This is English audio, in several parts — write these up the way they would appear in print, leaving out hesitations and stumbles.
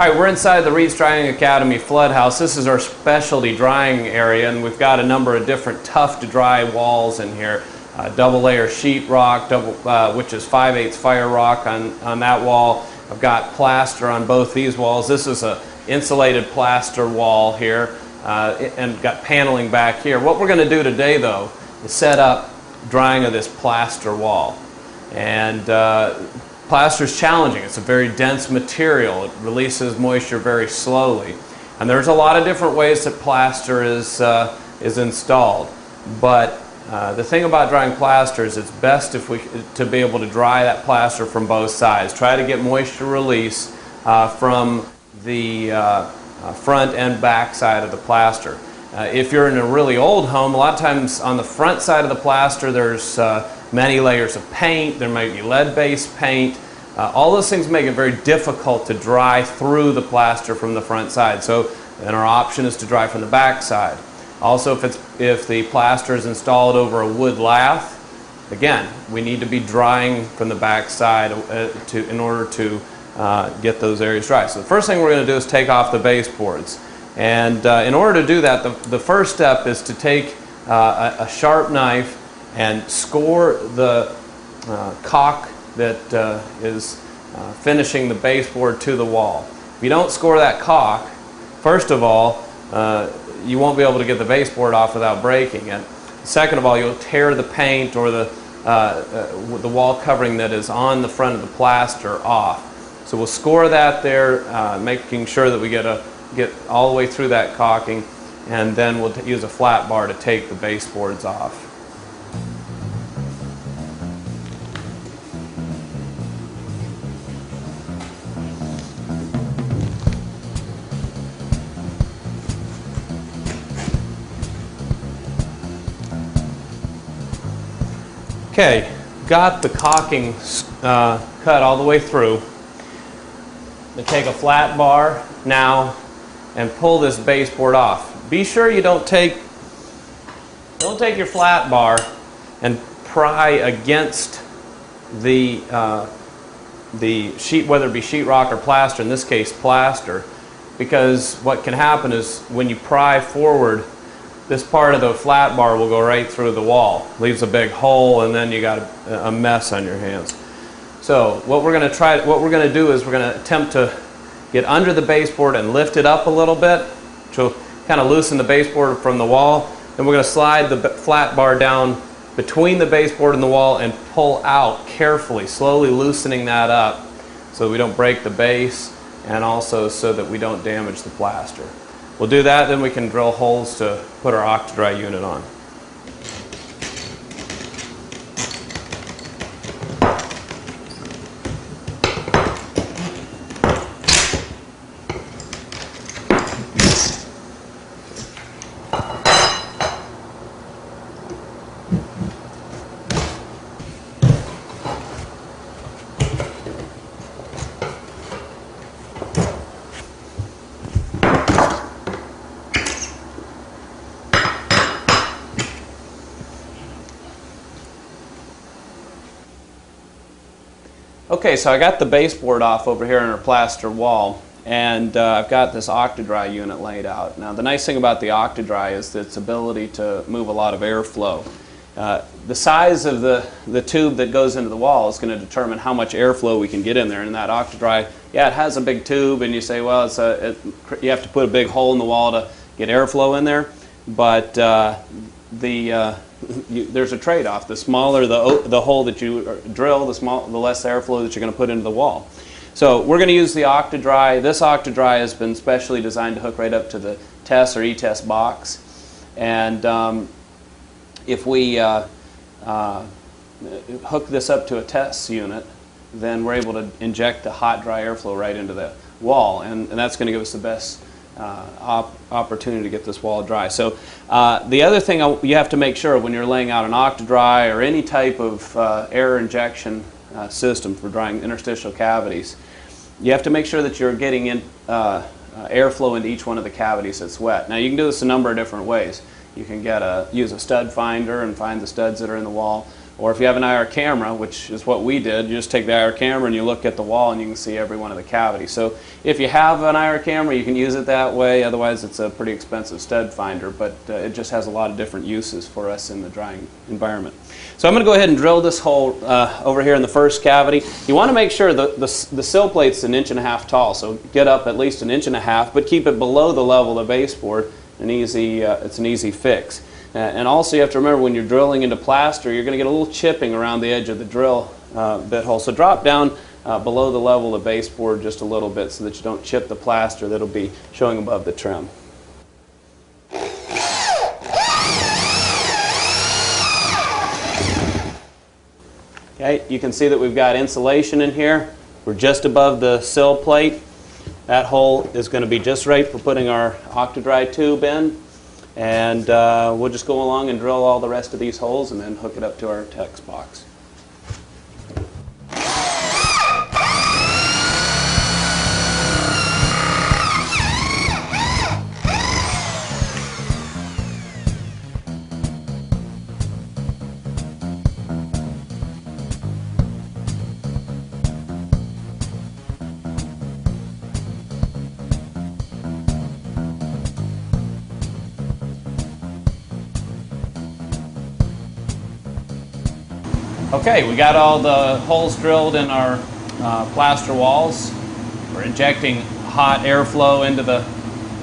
All right, we're inside the Reed's Drying Academy flood house. This is our specialty drying area, and we've got a number of different tough to dry walls in here. Double layer sheetrock, which is 5/8 fire rock on that wall. I've got plaster on both these walls. This is a insulated plaster wall here, and got paneling back here. What we're going to do today, though, is set up drying of this plaster wall. And plaster is challenging. It's a very dense material. It releases moisture very slowly. And there's a lot of different ways that plaster is installed. But the thing about drying plaster is it's best to be able to dry that plaster from both sides. Try to get moisture release from the front and back side of the plaster. If you're in a really old home, a lot of times on the front side of the plaster there's many layers of paint. There might be lead-based paint. All those things make it very difficult to dry through the plaster from the front side. So then our option is to dry from the back side. Also, if the plaster is installed over a wood lath, again, we need to be drying from the back side in order to get those areas dry. So the first thing we're going to do is take off the baseboards. And in order to do that, the first step is to take a sharp knife and score the caulk that is finishing the baseboard to the wall. If you don't score that caulk, first of all, you won't be able to get the baseboard off without breaking it. Second of all, you'll tear the paint or the wall covering that is on the front of the plaster off. So we'll score that there, making sure that we get all the way through that caulking, and then we'll use a flat bar to take the baseboards off. Okay, got the caulking cut all the way through. I'm going to take a flat bar now and pull this baseboard off. Be sure you don't take your flat bar and pry against the sheet, whether it be sheetrock or plaster, in this case plaster, because what can happen is when you pry forward, this part of the flat bar will go right through the wall, leaves a big hole, and then you got a mess on your hands. So what we're going to do is we're going to attempt to get under the baseboard and lift it up a little bit, which will kind of loosen the baseboard from the wall. Then we're going to slide the flat bar down between the baseboard and the wall and pull out carefully, slowly loosening that up so that we don't break the base and also so that we don't damage the plaster. We'll do that, then we can drill holes to put our OctaDry unit on. Okay, so I got the baseboard off over here on our plaster wall, and I've got this OctaDry unit laid out. Now the nice thing about the OctaDry is its ability to move a lot of airflow. The size of the tube that goes into the wall is going to determine how much airflow we can get in there. And that OctaDry, yeah, it has a big tube, and you say, well, you have to put a big hole in the wall to get airflow in there, but there's a trade-off. The smaller the hole that you drill, the less airflow that you're going to put into the wall. So we're going to use the OctaDry. This OctaDry has been specially designed to hook right up to the test or e-test box. And if we hook this up to a test unit, then we're able to inject the hot, dry airflow right into the wall, and that's going to give us the best opportunity to get this wall dry. So the other thing you have to make sure when you're laying out an OctaDry or any type of air injection system for drying interstitial cavities, you have to make sure that you're getting in airflow into each one of the cavities that's wet. Now you can do this a number of different ways. You can use a stud finder and find the studs that are in the wall, Or if you have an IR camera, which is what we did, you just take the IR camera and you look at the wall and you can see every one of the cavities. So if you have an IR camera, you can use it that way. Otherwise, it's a pretty expensive stud finder, but it just has a lot of different uses for us in the drying environment. So I'm going to go ahead and drill this hole over here in the first cavity. You want to make sure the sill plate's 1.5 inches tall, so get up at least 1.5 inches, but keep it below the level of the baseboard. It's an easy fix. And also you have to remember when you're drilling into plaster, you're going to get a little chipping around the edge of the drill bit hole. So drop down below the level of the baseboard just a little bit so that you don't chip the plaster that'll be showing above the trim. Okay, you can see that we've got insulation in here. We're just above the sill plate. That hole is going to be just right for putting our OctaDry tube in. And we'll just go along and drill all the rest of these holes and then hook it up to our text box. Okay, we got all the holes drilled in our plaster walls. We're injecting hot airflow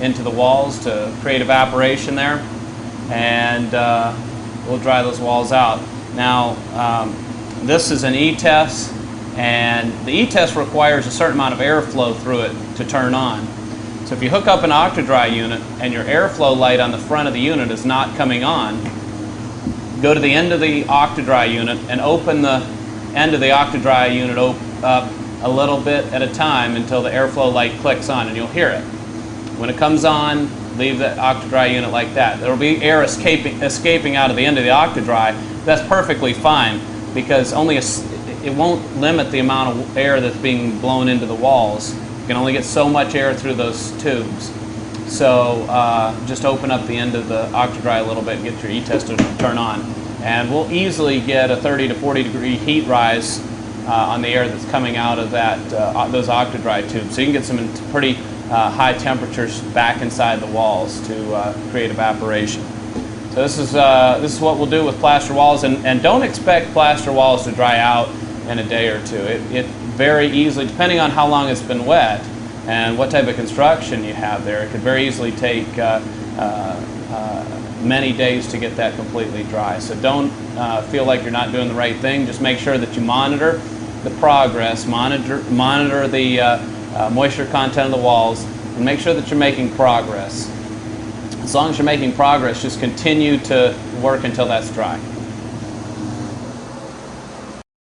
into the walls to create evaporation there, and we'll dry those walls out. Now, this is an E-test, and the E-test requires a certain amount of airflow through it to turn on. So if you hook up an OctaDry unit and your airflow light on the front of the unit is not coming on, go to the end of the OctaDry unit and open the end of the OctaDry unit up a little bit at a time until the airflow light clicks on, and you'll hear it. When it comes on, leave the OctaDry unit like that. There will be air escaping out of the end of the OctaDry. That's perfectly fine because it won't limit the amount of air that's being blown into the walls. You can only get so much air through those tubes. So just open up the end of the OctaDry a little bit and get your E-test to turn on. And we'll easily get a 30 to 40 degree heat rise on the air that's coming out of those OctaDry tubes. So you can get some pretty high temperatures back inside the walls to create evaporation. So this is what we'll do with plaster walls. And don't expect plaster walls to dry out in a day or two. It very easily, depending on how long it's been wet, and what type of construction you have there, it could very easily take many days to get that completely dry. So don't feel like you're not doing the right thing. Just make sure that you monitor the progress, monitor the moisture content of the walls, and make sure that you're making progress. As long as you're making progress, just continue to work until that's dry.